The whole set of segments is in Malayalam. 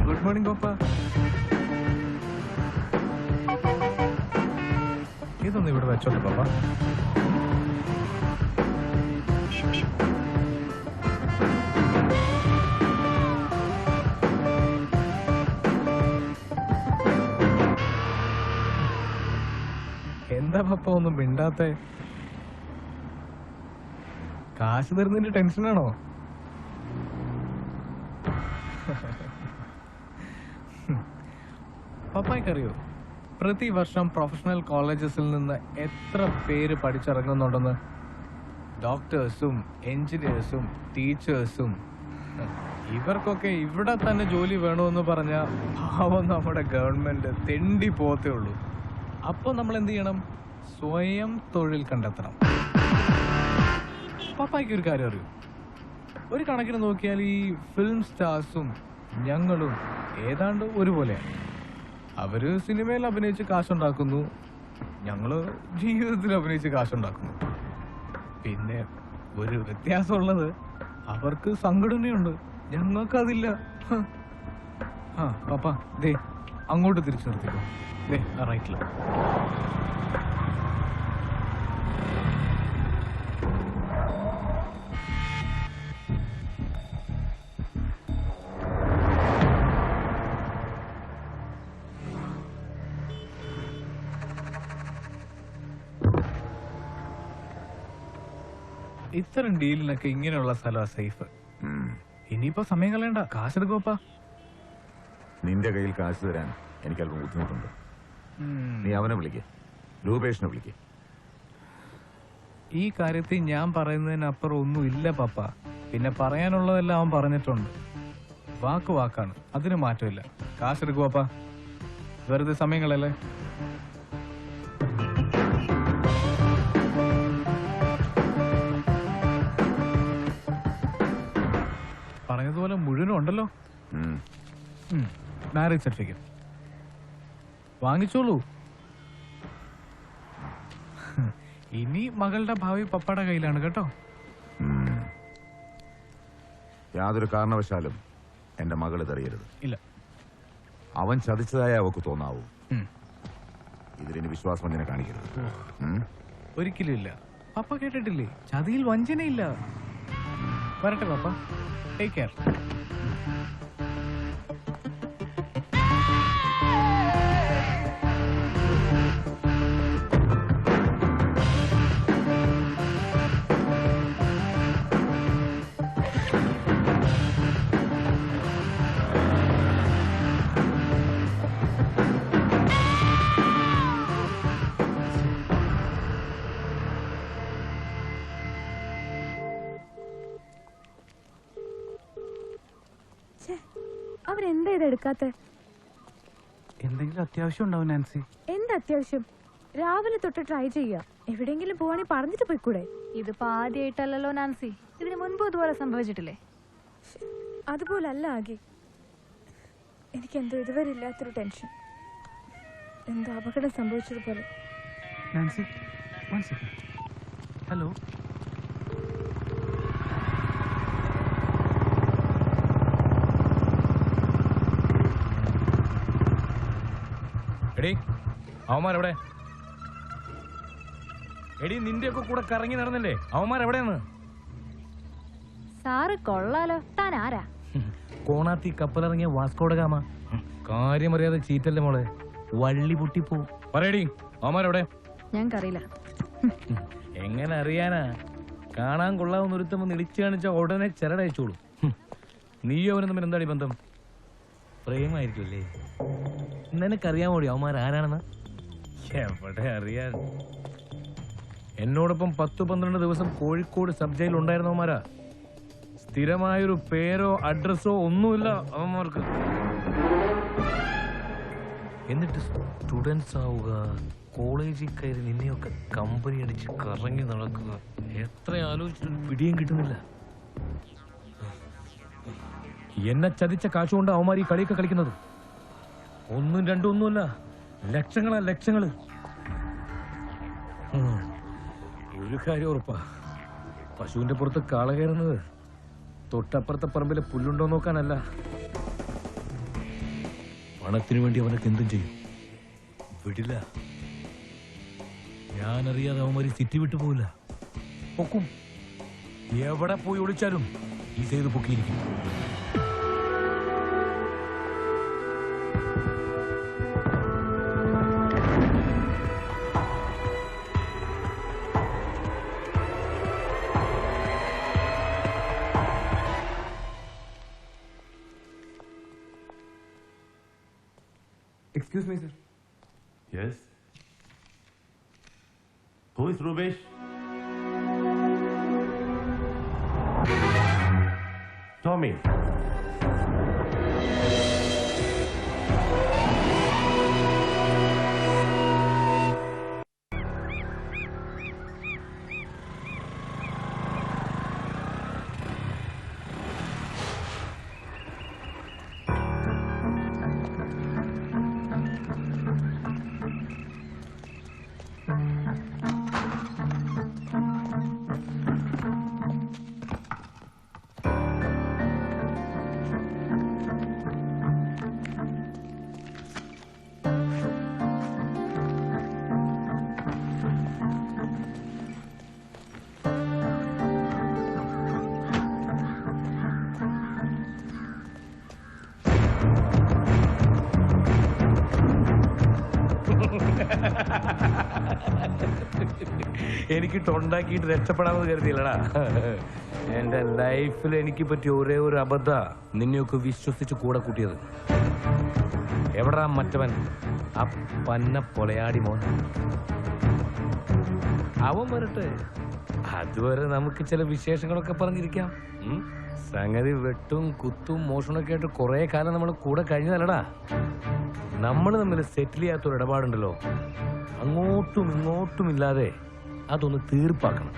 ഗുഡ് മോർണിംഗ് പപ്പ. ഇതൊന്നും ഇവിടെ വെച്ചോട്ടെ പപ്പ. എന്താ പപ്പ ഒന്നും മിണ്ടാത്തെ? കാശ് തരുന്നതിന്റെ ടെൻഷനാണോ? പപ്പായ്ക്കറിയോ പ്രതിവർഷം പ്രൊഫഷണൽ കോളേജസിൽ നിന്ന് എത്ര പേര് പഠിച്ചിറങ്ങുന്നുണ്ടെന്ന്? ഡോക്ടേഴ്സും എഞ്ചിനീയേഴ്സും ടീച്ചേഴ്സും. ഇവർക്കൊക്കെ ഇവിടെ തന്നെ ജോലി വേണമെന്ന് പറഞ്ഞ പാവം നമ്മുടെ ഗവൺമെന്റ് തെണ്ടി പോത്തേ ഉള്ളൂ. അപ്പോൾ നമ്മൾ എന്ത് ചെയ്യണം? സ്വയം തൊഴിൽ കണ്ടെത്തണം. പപ്പായ്ക്ക് ഒരു കാര്യം അറിയൂ, ഒരു കണക്കിന് നോക്കിയാൽ ഈ ഫിലിം സ്റ്റാർസും ഞങ്ങളും ഏതാണ്ട് ഒരുപോലെയാണ്. അവര് സിനിമയിൽ അഭിനയിച്ച് കാശുണ്ടാക്കുന്നു, ഞങ്ങള് ജീവിതത്തിൽ അഭിനയിച്ച് കാശുണ്ടാക്കുന്നു. പിന്നെ ഒരു വ്യത്യാസമുള്ളത്, അവർക്ക് സംഘടനയുണ്ട്, ഞങ്ങൾക്കതില്ല. ആ പപ്പ ദേ അങ്ങോട്ട് തിരിച്ചു നിർത്തിക്കോ. ദേ ആ റൈറ്റില്. ഇത്തരം ഡീലിനൊക്കെ ഇങ്ങനെയുള്ള സ്ഥലമാണ് സേഫ്. ഇനിയിപ്പോ സമയം കളയണ്ട, കാശെടുക്കോപ്പാ. നിന്റെ കയ്യിൽ കാശ് തരാൻ എനിക്ക് അല്പം ബുദ്ധിമുട്ടുണ്ട്. നീ അവനെ വിളിക്കേ, രൂപേഷിനെ വിളിക്കേ. ഈ കാര്യത്തിൽ ഞാൻ പറയുന്നതിനപ്പുറം ഒന്നും ഇല്ല പപ്പ. പിന്നെ പറയാനുള്ളതെല്ലാം അവൻ പറഞ്ഞിട്ടുണ്ട്. വാക്ക് വാക്കാണ്, അതിന് മാറ്റമില്ല. കാശെടുക്കുവാപ്പാ, വെറുതെ സമയങ്ങളല്ലേ. പറഞ്ഞതുപോലെ മുഴുവനും ഉണ്ടല്ലോ. മാരേജ് സർട്ടിഫിക്കറ്റ് വാങ്ങിച്ചോളൂ. ഇനി മകളുടെ ഭാവി പപ്പയുടെ കയ്യിലാണ് കേട്ടോ. യാതൊരു കാരണവശാലും എന്റെ മകൾ ഇതറിയരുത്. ഇല്ല. അവൻ ചതിച്ചതായ അവക്ക് തോന്നാവൂ. ഇതിന് വിശ്വാസം അങ്ങനെ കാണിക്കരുത്. ഒരിക്കലും ഇല്ല. പപ്പ കേട്ടിട്ടില്ലേ, ചതിയിൽ വഞ്ചനയില്ല. വരട്ടെ പപ്പ, ടേക്ക് കെയർ. അവരെന്താ ഇതെടുക്കാത്ത? എന്തെങ്കിലും അത്യാവശ്യം ഉണ്ടാവും നാൻസി. എന്താ അത്യാവശ്യം? രാവിലെ തൊട്ട് ട്രൈ ചെയ്യാം. എവിടെയെങ്കിലും പോവാണെങ്കിൽ പറഞ്ഞിട്ട് പോയിക്കൂടെ? ഇതിപ്പോ ആദ്യമായിട്ടല്ലോ നാൻസി, ഇതിനു മുൻപ് ഇതുപോലെ സംഭവിച്ചിട്ടില്ലേ? അതുപോലല്ല ആകെ. എനിക്കെന്തോ ഇതുവരെ ഇല്ലാത്തൊരു ടെൻഷൻ. എന്തോ അപകടം സംഭവിച്ചതുപോലെ. Nancy, one second. ഹലോ. എടീ, അവന്മാരെവിടെ? എടീ, നിന്റെയൊക്കെ കൂടെ കറങ്ങി നടന്നില്ലേ അവന്മാരെവിടെയെന്ന്? സാറ് കൊള്ളാലോ. താൻ ആരാ? കോണാത്തി കപ്പലിറങ്ങിയ വാസ്കോഡ ഗാമ. കാര്യമറിയാതെ ചീറ്റല്ലേ മോളെ, വള്ളി പൊട്ടിപ്പോ. പറയടി, അവന്മാരെവിടെ? ഞങ്ങൾക്കറിയില്ല. എങ്ങനെ അറിയാനാ? കാണാൻ കൊള്ളാവുന്ന ഒരുത്തം ഇടിച്ചു കാണിച്ച ഉടനെ ചിലടയച്ചോളൂ. നീയോ അവനും തമ്മിൽ എന്താടി ബന്ധം? പ്രേമായിരിക്കുമല്ലേ? നിനക്കറിയാമോടി അവന്മാരാരാണെന്ന്? എവിടെ അറിയാൻ. എന്നോടൊപ്പം 10-12 ദിവസം കോഴിക്കോട് സബ് ജയിൽ ഉണ്ടായിരുന്നവന്മാരാ. സ്ഥിരമായൊരു പേരോ അഡ്രസ്സോ ഒന്നുമില്ല അവന്മാർക്ക്. എന്നിട്ട് സ്റ്റുഡൻസ് ആവുക, കോളേജിൽ കയറി നിന്നെയൊക്കെ കമ്പനി അടിച്ച് കറങ്ങി നടക്കുക. എത്ര ആലോചിച്ചിട്ട് പിടിയും കിട്ടുന്നില്ല. എന്നെ ചതിച്ച കാശുകൊണ്ട് അവന്മാർ ഈ കളിയൊക്കെ കളിക്കുന്നത്. 1, 2 ഒന്നുമല്ല, ലക്ഷങ്ങളാ ലക്ഷങ്ങള്. ഒരു കാര്യം ഉറപ്പാ, പശുവിന്റെ പുറത്ത് കാള കയറുന്നത് തൊട്ടപ്പുറത്തെ പറമ്പിലെ പുല്ലുണ്ടോ നോക്കാനല്ല. പണത്തിനു വേണ്ടി അവനൊക്കെ എന്തും ചെയ്യും. വിടില്ല. ഞാനറിയാതെ അവന്മാര് സിറ്റി വിട്ടു പോവില്ല. പൊക്കും. എവിടെ പോയി ഒളിച്ചാലും ഈ ചെയ്ത് പൊക്കിയിരിക്കും. Excuse me, sir. Yes. Who is Rubesh? Tommy. എനിക്ക് ടൊണ്ടാക്കിയിട്ട് രക്ഷപ്പെടാമെന്ന് കരുതിയില്ലടാ. എന്റെ ലൈഫിൽ എനിക്ക് പറ്റിയ ഒരേ ഒരു അബദ്ധ നിന്നെയൊക്കെ വിശ്വസിച്ച് കൂടെ കൂട്ടിയത്. എവിടാ മറ്റവൻ? ആ പന്ന പൊലയാടി മോൻ. അവൻ വരട്ടെ. അതുവരെ നമുക്ക് ചില വിശേഷങ്ങളൊക്കെ പറഞ്ഞിരിക്കാം. സംഗതി വെട്ടും കുത്തും മോഷണമൊക്കെ ആയിട്ട് കുറെ കാലം നമ്മൾ കൂടെ കഴിഞ്ഞതല്ലടാ. നമ്മൾ തമ്മിൽ സെറ്റിൽ ചെയ്യാത്തൊരു ഇടപാടുണ്ടല്ലോ, അങ്ങോട്ടും ഇങ്ങോട്ടും ഇല്ലാതെ അതൊന്ന് തീർപ്പാക്കണം.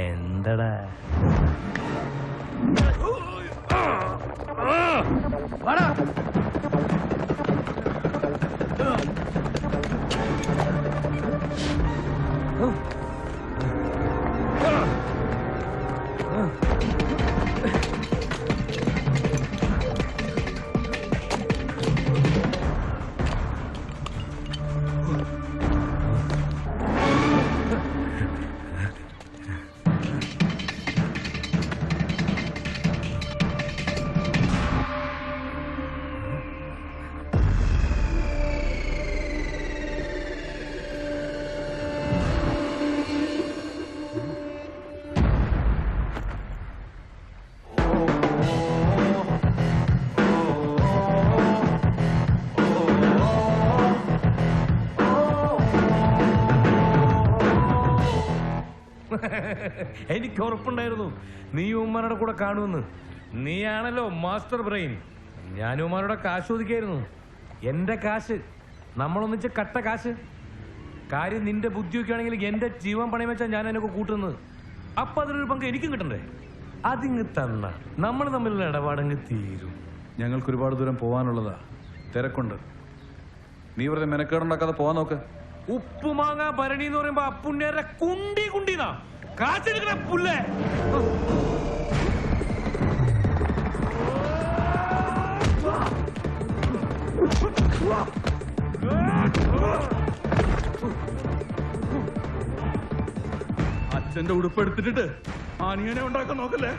എന്തടാ? എനിക്ക് ഉറപ്പുണ്ടായിരുന്നു നീ ഉമ്മാരുടെ കൂടെ കാണുമെന്ന്. നീയാണല്ലോ മാസ്റ്റർ ബ്രെയിൻ. ഞാൻ ഉമ്മാരുടെ കാശ് ചോദിക്കായിരുന്നു. എന്റെ കാശ്, നമ്മളൊന്നിച്ച് കട്ട കാശ്. കാര്യം നിന്റെ ബുദ്ധിയൊക്കെ ആണെങ്കിൽ എന്റെ ജീവൻ പണയം വെച്ചാൽ ഞാൻ എന്നൊക്കെ കൂട്ടുന്നത്. അപ്പൊ അതിലൊരു പങ്ക് എനിക്കും കിട്ടണ്ടേ? അതിങ്ങ് തന്ന നമ്മൾ തമ്മിലുള്ള ഇടപാടങ്ങ് തീരും. ഞങ്ങൾക്ക് ഒരുപാട് ദൂരം പോകാനുള്ളതാ, തിരക്കുണ്ട്. നീ വെറുതെ മെനക്കേടുണ്ടാക്കാതെ പോവാൻ നോക്ക്. ഉപ്പുമാങ്ങ ഭരണി എന്ന് പറയുമ്പോ അപ്പുണ്ണേരെ കുണ്ടി കുണ്ടിന്നാ കാശെടുക്കണ പുല്ലേ. അച്ഛന്റെ ഉടുപ്പ് എടുത്തിട്ട് ആനിയനെ ഉണ്ടാക്കാൻ നോക്കല്ലേ.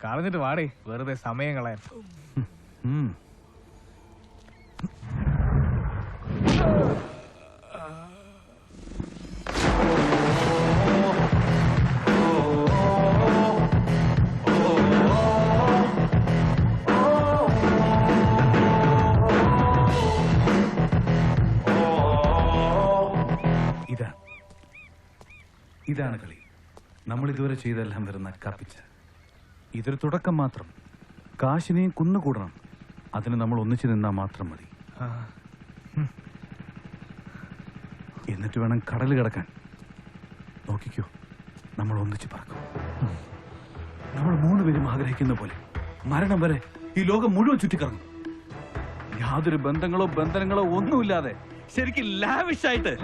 കളഞ്ഞിട്ട് വാടേ, വെറുതെ സമയം കളയാൻ. ഇതാണ് കളി. നമ്മൾ ഇതുവരെ ചെയ്തെല്ലാം വരുന്ന കപ്പിച്ച. ഇതൊരു തുടക്കം മാത്രം. കാശിനെയും കുന്നുകൂടണം. അതിന് നമ്മൾ ഒന്നിച്ചു നിന്നാൽ മാത്രം മതി. എന്നിട്ട് വേണം കടൽ കിടക്കാൻ. നോക്കിക്കോ, നമ്മൾ ഒന്നിച്ച് പറക്കും. നമ്മൾ 3 പേരും ആഗ്രഹിക്കുന്ന പോലെ മരണം വരെ ഈ ലോകം മുഴുവൻ ചുറ്റിക്കറങ്ങും. യാതൊരു ബന്ധങ്ങളോ ബന്ധനങ്ങളോ ഒന്നുമില്ലാതെ ശരിക്കും ലാവിഷായിട്ട്.